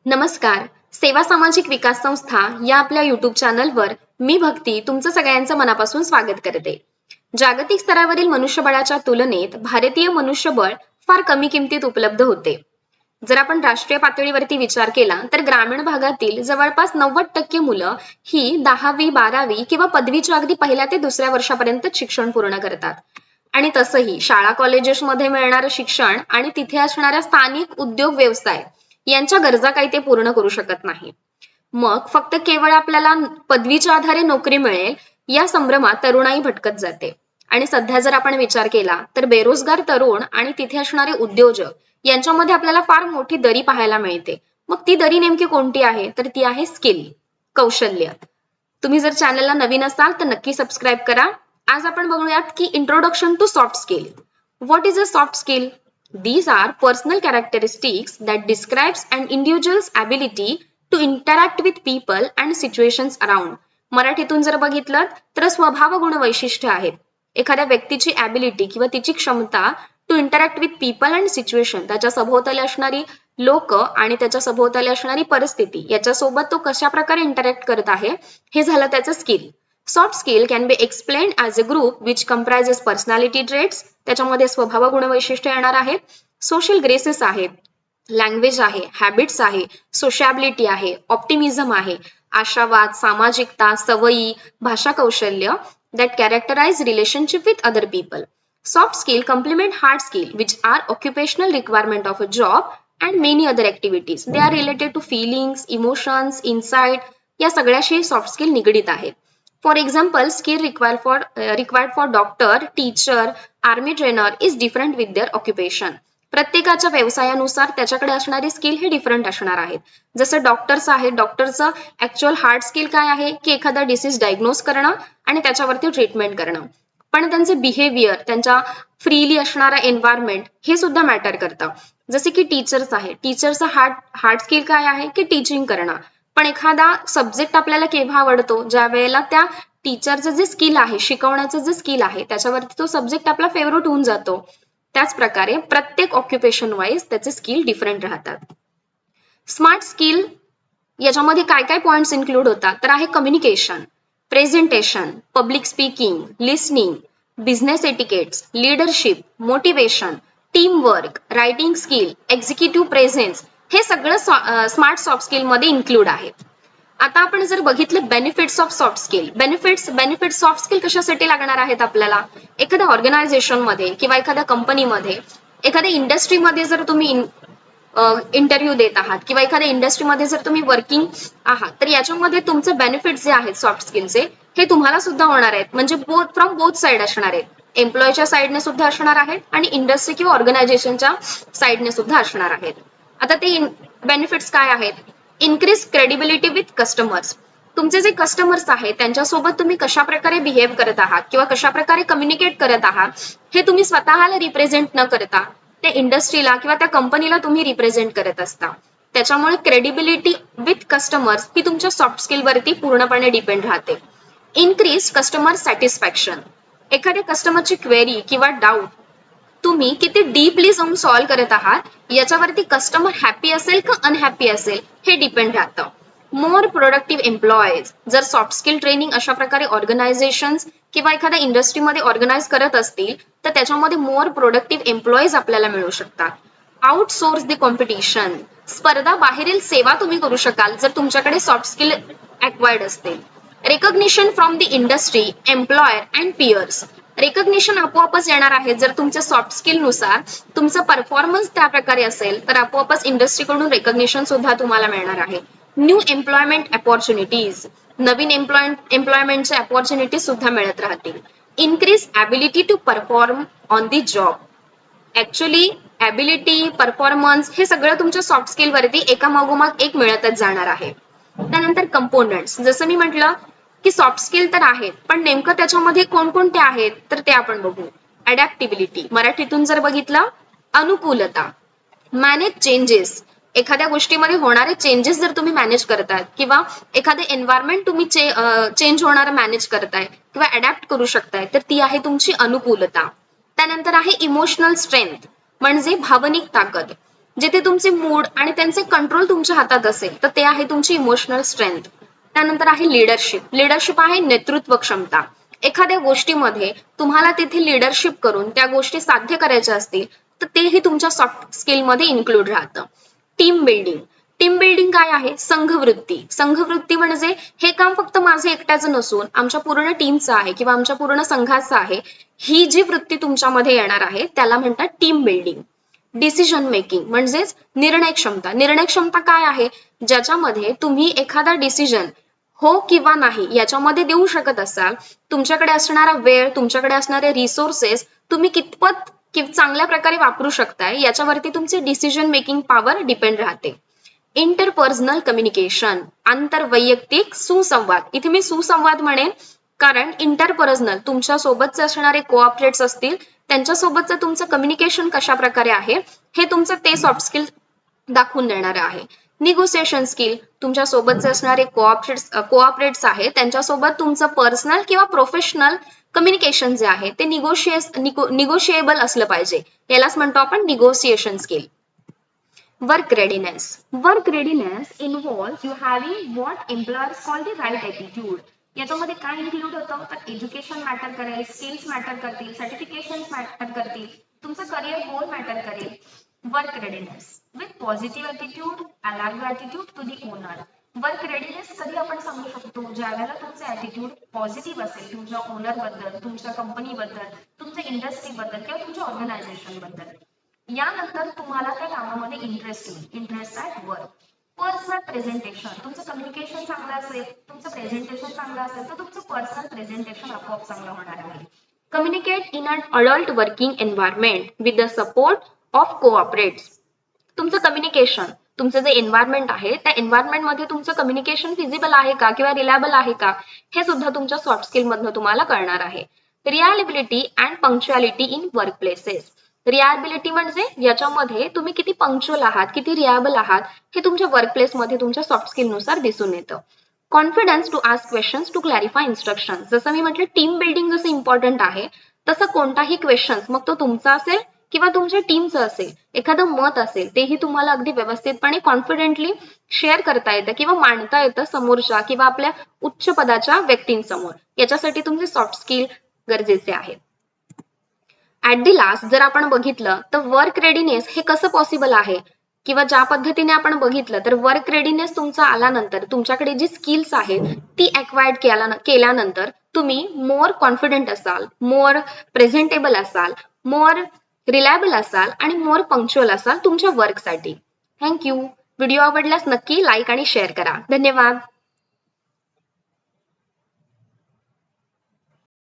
नमस्कार. सेवा सामाजिक विकास संस्था या आपल्या युट्यूब चॅनलवर मी भक्ती तुमचं सगळ्यांचं मनापासून स्वागत करते. जागतिक स्तरावरील मनुष्यबळाच्या तुलनेत भारतीय मनुष्यबळ फार कमी किमतीत उपलब्ध होते. जर आपण राष्ट्रीय पातळीवरती विचार केला तर ग्रामीण भागातील जवळपास 90% मुलं ही 10वी, 12वी किंवा पदवीच्या अगदी पहिल्या ते दुसऱ्या वर्षापर्यंत शिक्षण पूर्ण करतात. आणि तसंही शाळा कॉलेजेसमध्ये मिळणारं शिक्षण आणि तिथे असणाऱ्या स्थानिक उद्योग व्यवसाय यांच्या गरजा काही ते पूर्ण करू शकत नाही. मग फक्त केवळ आपल्याला पदवीच्या आधारे नोकरी मिळेल या संभ्रमात तरुणाई भटकत जाते. आणि सध्या जर आपण विचार केला तर बेरोजगार तरुण आणि तिथे असणारे उद्योजक यांच्यामध्ये आपल्याला फार मोठी दरी पाहायला मिळते. मग ती दरी नेमकी कोणती आहे तर ती आहे स्किल, कौशल्य. तुम्ही जर चॅनलला नवीन असाल तर नक्की सबस्क्राईब करा. आज आपण बघूयात की introduction to soft skill. What is a soft skill? These are personal characteristics that describes an individual's ability to interact with people and situations around. मराठीतून जर बघितलं तर स्वभाव गुण वैशिष्ट्य आहेत. एखाद्या व्यक्तीची ॲबिलिटी किंवा तिची क्षमता to interact with people and situation, त्याच्या सभोवताली असणारी लोक आणि त्याच्या सभोवताली असणारी परिस्थिती याच्यासोबत तो कशा प्रकारे इंटरॅक्ट करत आहे हे झालं त्याचं skill. Soft skill can be explained as a group which comprises personality traits. त्याच्यामध्ये स्वभाव गुण वैशिष्ट्य येणार आहे, सोशल ग्रेसेस आहेत, लँग्वेज आहे, हॅबिट्स आहे, सोशॅबिलिटी आहे, ऑप्टिमिझम आहे, आशावाद, सामाजिकता, सवयी, भाषा कौशल्य that characterize relationship with other people. Soft skill complement hard skill which are occupational requirement of a job and many other activities. They are related to feelings, emotions, insight. या सगळ्याशी soft skill निगडीत आहेत. For example, skill required for doctor, teacher, army trainer is different with their occupation. प्रत्येकाच्या व्यवसायानुसार त्याच्याकडे असणारी skill हे different असणार आहेत. जसं डॉक्टरचं आहे, डॉक्टरचं ऍक्च्युअल हार्ड स्किल काय आहे की एखादा डिसीज डायग्नोज करणं आणि त्याच्यावरती ट्रीटमेंट करणं. पण त्यांचं बिहेवियर, त्यांच्या फ्रीली असणारा एन्व्हायरमेंट हे सुद्धा मॅटर करतं. जसे की टीचर्स आहे, टीचरचं हार्ड स्किल काय आहे की टीचिंग करणं. पण एखादा सब्जेक्ट आपल्याला केव्हा आवडतो, ज्या वेळेला त्या टीचरचं जे स्किल आहे, शिकवण्याचं जे स्किल आहे त्याच्यावरती तो सब्जेक्ट आपला फेवरेट होऊन जातो. त्याच प्रकारे प्रत्येक ऑक्युपेशन वाईज त्याचे स्किल डिफरंट राहतात. स्मार्ट स्किल याच्यामध्ये काय काय पॉइंट्स इन्क्लूड होतात तर आहे communication, presentation, public speaking, listening, business etiquettes, leadership, motivation, team work, writing skill, executive presence, हे सगळं स्मार्ट सॉफ्ट स्किल मध्ये इन्क्लूड आहे. आता आपण जर बघितलं benefits of soft skill, benefit soft skill कशासाठी लागणार आहेत आपल्याला? एखाद्या ऑर्गनायझेशन मध्ये किंवा एखाद्या कंपनीमध्ये, एखाद्या इंडस्ट्रीमध्ये जर तुम्ही इंटरव्ह्यू देत आहात किंवा एखाद्या इंडस्ट्रीमध्ये जर तुम्ही वर्किंग आहात तर याच्यामध्ये तुमचे बेनिफिट जे आहेत सॉफ्ट स्किलचे हे तुम्हाला सुद्धा होणार आहेत. म्हणजे फ्रॉम बोथ साइड असणार आहेत. एम्प्लॉयच्या साइडने सुद्धा असणार आहेत आणि इंडस्ट्री किंवा ऑर्गनायझेशनच्या साइडने सुद्धा असणार आहेत. आता ते बेनिफिट्स काय आहेत? Increase credibility with customers. तुमचे जे कस्टमर्स आहेत त्यांच्यासोबत तुम्ही कशा प्रकारे बिहेव करत आहात किंवा कशा प्रकारे कम्युनिकेट करत आहात हे तुम्ही स्वतःला रिप्रेझेंट न करता त्या इंडस्ट्रीला किंवा त्या कंपनीला तुम्ही रिप्रेझेंट करत असता. त्याच्यामुळे क्रेडिबिलिटी विथ कस्टमर्स ही तुमच्या सॉफ्ट स्किलवरती पूर्णपणे डिपेंड राहते. Increase customer satisfaction. एखाद्या कस्टमरची क्वेरी किंवा डाऊट तुम्ही किती डीपली जाऊन सॉल्व्ह करत आहात याच्यावरती कस्टमर हॅपी असेल का अनहॅपी असेल हे डिपेंड राहतं. मोर प्रोडक्टिव्ह एम्प्लॉईज. जर सॉफ्ट स्किल ट्रेनिंग अशा प्रकारे ऑर्गनायझेशन किंवा एखाद्या इंडस्ट्रीमध्ये ऑर्गनाइज करत असतील तर त्याच्यामध्ये मोर प्रोडक्टिव्ह एम्प्लॉईज आपल्याला मिळू शकतात. Outsource the competition. स्पर्धा बाहेरील सेवा तुम्ही करू शकाल जर तुमच्याकडे सॉफ्ट स्किल ॲक्वायर्ड असतील. Recognition from the industry, employer and peers. Recognition आपोआपच येणार आहे. जर तुमच्या सॉफ्ट स्किल नुसार तुमचं परफॉर्मन्स त्या प्रकारे असेल तर आपोआपच इंडस्ट्रीकडून रेकग्निशन सुद्धा तुम्हाला मिळणार आहे. New employment opportunities. नवीन एम्प्लॉयमेंटच्या अपॉर्च्युनिटीज सुद्धा मिळत राहतील. Increase ability to perform on the job. Actually ability, performance हे सगळं तुमच्या सॉफ्ट स्किल वरती एकामागोमाग एक मिळतच जाणार आहे. त्यानंतर कंपोनंट्स. जसं मी म्हटलं की सॉफ्ट स्किल तर आहेत पण नेमकं त्याच्यामध्ये कोणकोणते आहेत तर ते आपण बघू. अडॅप्टिबिलिटी, मराठीतून जर बघितलं अनुकूलता. Manage changes. एखाद्या गोष्टीमध्ये होणारे चेंजेस जर तुम्ही मॅनेज करताय किंवा एखादे एन्व्हायरमेंट तुम्ही चेंज होणारं मॅनेज करताय किंवा अडॅप्ट करू शकताय तर ती आहे तुमची अनुकूलता. त्यानंतर आहे इमोशनल स्ट्रेंथ म्हणजे भावनिक ताकद. जिथे तुमचे मूड आणि त्यांचे कंट्रोल तुमच्या हातात असेल तर ते आहे तुमची इमोशनल स्ट्रेंथ. त्यानंतर आहे लिडरशिप. लिडरशिप आहे नेतृत्व क्षमता. एखाद्या गोष्टीमध्ये तुम्हाला तिथे लिडरशिप करून त्या गोष्टी साध्य करायच्या असतील तर तेही तुमच्या सॉफ्ट स्किलमध्ये इन्क्लूड राहतं. Team building. टीम बिल्डिंग काय आहे? संघवृत्ती. संघवृत्ती म्हणजे हे काम फक्त माझे एकट्याचं नसून आमच्या पूर्ण टीमचं आहे किंवा आमच्या पूर्ण संघाचं आहे. ही जी वृत्ती तुमच्यामध्ये येणार आहे त्याला म्हणतात टीम बिल्डिंग. डिसिजन मेकिंग म्हणजेच निर्णय क्षमता. निर्णय क्षमता काय आहे? ज्याच्यामध्ये तुम्ही एखादा डिसिजन हो किंवा नाही याच्यामध्ये देऊ शकत असाल, तुमच्याकडे असणारा वेळ, तुमच्याकडे असणारे रिसोर्सेस तुम्ही कितपत चांगल्या प्रकारे वापरू शकताय याच्यावरती तुमचे डिसिजन मेकिंग पॉवर डिपेंड राहते. इंटरपर्सनल कम्युनिकेशन, आंतरवैयक्तिक सुसंवाद. इथे मी सुसंवाद म्हणेन कारण इंटरपर्सनल तुमच्या सोबतचे असणारे कोऑपरेट्स असतील त्यांच्यासोबतचं तुमचं कम्युनिकेशन कशा प्रकारे आहे हे तुमचं ते सॉफ्ट स्किल दाखवून देणार आहे. निगोसिएशन स्किल, तुमच्या सोबतचे असणारे कोऑपरेट्स आहे त्यांच्यासोबत तुमचं पर्सनल किंवा प्रोफेशनल कम्युनिकेशन जे आहे ते निगोशिएबल असलं पाहिजे. यालाच म्हणतो आपण negotiation skill. Work readiness. Work readiness involves you having what employers call the right attitude. याच्यामध्ये काय इन्क्लूड होतं तर एज्युकेशन मॅटर करेल, स्किल्स मॅटर करतील, सर्टिफिकेशन मॅटर करतील, तुमचं करिअर गोल मॅटर करेल. Work readiness with positive attitude, alarm attitude to the owner. Work readiness कधी आपण सांगू शकतो? ज्या वेळेला तुमचं ॲटिट्यूड पॉझिटिव्ह असेल तुमच्या ओनर बद्दल, तुमच्या कंपनीबद्दल, तुमच्या इंडस्ट्रीबद्दल किंवा तुमच्या ऑर्गनायझेशन बद्दल. यानंतर तुम्हाला त्या कामामध्ये इंटरेस्ट येईल. Interest at work. Personal presentation. तुमचं कम्युनिकेशन चांगलं असेल, तुमचं प्रेझेंटेशन चांगलं असेल तर तुमचं पर्सनल प्रेझेंटेशन आपोआप चांगलं होणार आहे. Communicate in an adult working environment with the support of cooperates. तुमचं कम्युनिकेशन, तुमचं जे एन्व्हायरमेंट आहे त्या एन्व्हायरमेंटमध्ये तुमचं कम्युनिकेशन फिजिबल आहे का किंवा रिलायबल आहे का हे सुद्धा तुमच्या सॉफ्ट स्किल मधनं तुम्हाला कळणार आहे. Reliability and punctuality in work places. Reliability म्हणजे याच्यामध्ये तुम्ही किती पंक्च्युअल आहात, किती रिलायबल आहात हे तुमच्या वर्कप्लेसमध्ये तुमच्या सॉफ्ट स्किल नुसार दिसून येतं. Confidence to ask questions to clarify instruction. जसं मी म्हटलं टीम बिल्डिंग जसं इम्पॉर्टंट आहे तसं कोणताही क्वेश्चन्स मग तो तुमचा असेल किंवा तुमच्या टीमचं असेल, एखादं मत असेल तेही तुम्हाला अगदी व्यवस्थितपणे कॉन्फिडेंटली शेअर करता येतं किंवा मांडता येतं समोरच्या किंवा आपल्या उच्च पदाच्या व्यक्तींसमोर. याच्यासाठी तुमचे सॉफ्ट स्किल गरजेचे आहे. ऍट दी लास्ट जर आपण बघितलं तर वर्क रेडीनेस हे कसं पॉसिबल आहे किंवा ज्या पद्धतीने आपण बघितलं तर वर्क रेडीनेस तुमचा आल्यानंतर तुमच्याकडे जी स्किल्स आहेत ती ॲक्वायर्ड केल्यानंतर तुम्ही मोर कॉन्फिडंट असाल, मोर प्रेझेंटेबल असाल, मोर रिलायबल असाल आणि मोर पंक्च्युअल असाल तुमच्या वर्कसाठी. थँक्यू. व्हिडिओ आवडल्यास नक्की लाईक आणि शेअर करा. धन्यवाद.